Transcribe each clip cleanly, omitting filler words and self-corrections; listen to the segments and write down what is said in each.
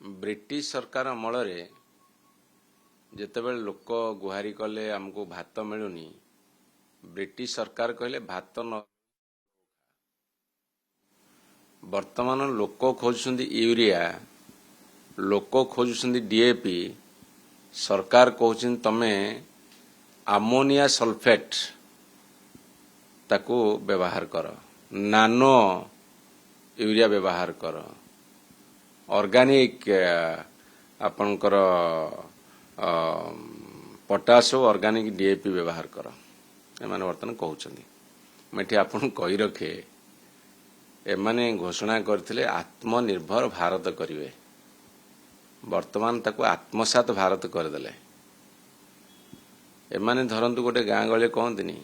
British सरकार अमल जितेबाला लोक गुहारी कले आमको भात मिलूनी ब्रिटिश सरकार कहले भात न वर्तमान लोक खोजुंट यूरिया लोक खोजुंट डीएपी सरकार कहते तमे आमोनिया सल्फेट ताकू व्यवहार कर नानो यूरिया व्यवहार कर ऑर्गेनिक आपणकर पोटास ऑर्गेनिक डीएपी व्यवहार कर एमाने वर्तमान कहउछन्ती मेठी आपन कहि रखे एमाने घोषणा करथिले आत्मनिर्भर भारत करिवे वर्तमान ताकू आत्मसात भारत करदेले एमाने धरंतु गोटे गाँ गले कहंतिनी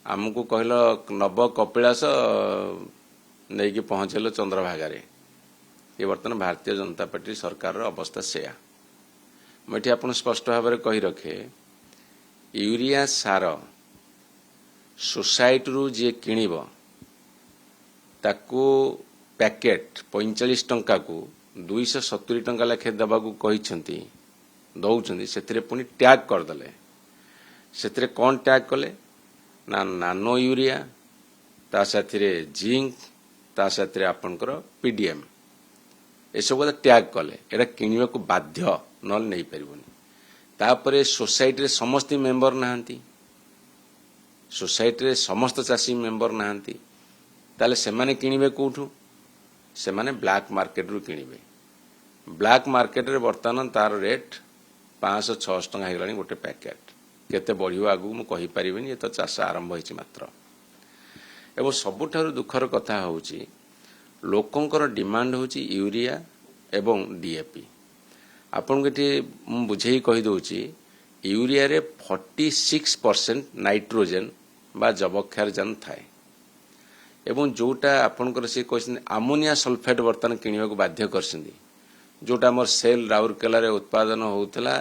आमको कहल नव कपिलास नहीं कि पहुंचल चंद्रभागा ये वर्तमान भारतीय जनता पार्टी सरकार अवस्था सेया मैं आप स्पष्ट भाव में कही रखे यूरिया सार सोसाइटी रू जे किणव ताकू पैकेट 45 टंका को 270 टंका लेखे देवाकू कहते दौरान से पुणी टैग करदे से कौन टैग कले ना नानो यूरिया ता साथी जिंक ता साथी आपणकर पीडीएम एसबू टैग कले एटा किणवा को बाध्य न नहीं पारबनी तापर सोसाइटी समस्त मेंबर नहांती सोसाइटी समस्त चाषी मेंबर नहांती ताले सेमाने किणवे कोठू सेमाने ब्लैक मार्केट रु किणवे ब्लैक मार्केट रे वर्तमान तार रेट 500-600 टंका हेगलानी गोटे पैकेट केते बढ़ियो आगु मु कहि परिबेनी ये तो चाष आरंभ होइछि मात्र एवं सबुठारु दुखर कथा होउछि लोकंकर डिमांड होउछि यूरिया एवं डीएपी आपन के मु बुझेई कहि दोउछि यूरिया रे 46% नाइट्रोजन बा जबक्षारजान थाए एवं जोटा आपनकर से कहछन अमोनिया सल्फेट बर्तन किनिबा को बाध्य करछन्दी जोटा हमर सेल राउरकेला रे उत्पादन होउतला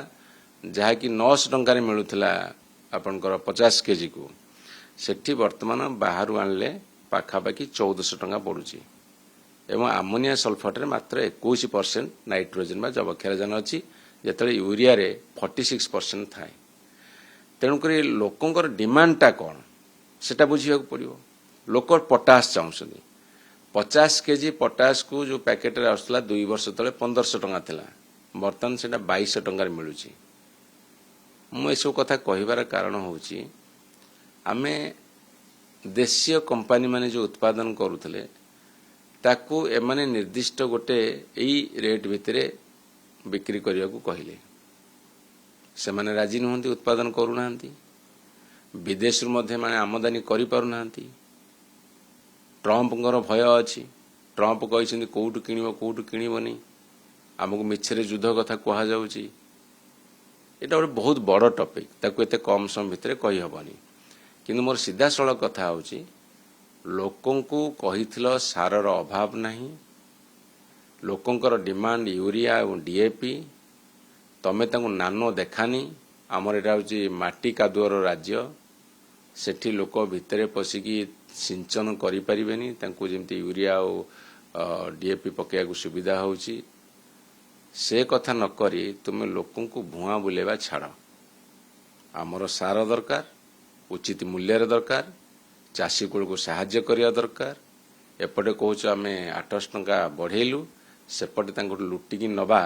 जहा कि 900 टंका रे मिलुतला आपनकर 50 केजी को सेठी वर्तमान बाहर आनले पाखापाखि 1400 टंका पड़ुछि एवं अमोनिया सल्फेट रे मात्र 21% नाइट्रोजन बा जबक्षारजान अछि जेतले यूरिया रे 46% थाए तेणुक लोकंकर डिमांड टा कौन सेटा बुझिया पड़ियो लोक पोटास चाहते 50 केजी पोटास को जो पैकेट रे आसला 2 वर्ष तले 1500 टंका थिला बर्तमान सेटा 2200 टंका रे मिलुछि मु एसो कथा कहिबार कारण होउछि आमे देशीय कंपनी माने जो उत्पादन करूथले ताकू एमाने निर्दिष्ट गोटे एई रेट भितरे बिक्री करिया को कहिले से माने राजी नहंती उत्पादन करूनांती विदेश रु मध्ये माने आमदानी करि पारुनांती ट्रम्पଙ୍କର भय अछि ट्रम्प कहछन्ती कोउटु किनिबो नै हमको मिछरे युद्ध कथा कहा जाउछि एटा एक बहुत बड़ टॉपिक ताकू एते कम समय भितर कहि हबनी किंतु मोर सीधा सड़क कथा होउछि लोकन को कहिथिलो सारर अभाव नाही लोकंकर डिमांड यूरिया और डीएपी तमे तांको नानो देखानी हमर एटा होछि माटी कादुअर राज्य सेठी लोक भितरे पसिकी सिंचन करि परिबेनी तांको जेमती यूरिया और डीएपी पकेया को सुविधा होउछि से कथा न करी तुमे लोकन को भुआ बुलेबा छाड़ आमर सार दरकार उचित मूल्य दरकार चाषी कूल को साहाय्य करिया दरकार एपटे कहूँ आम 800 टंका बढ़ेलु सेपटे लुटिकी नबा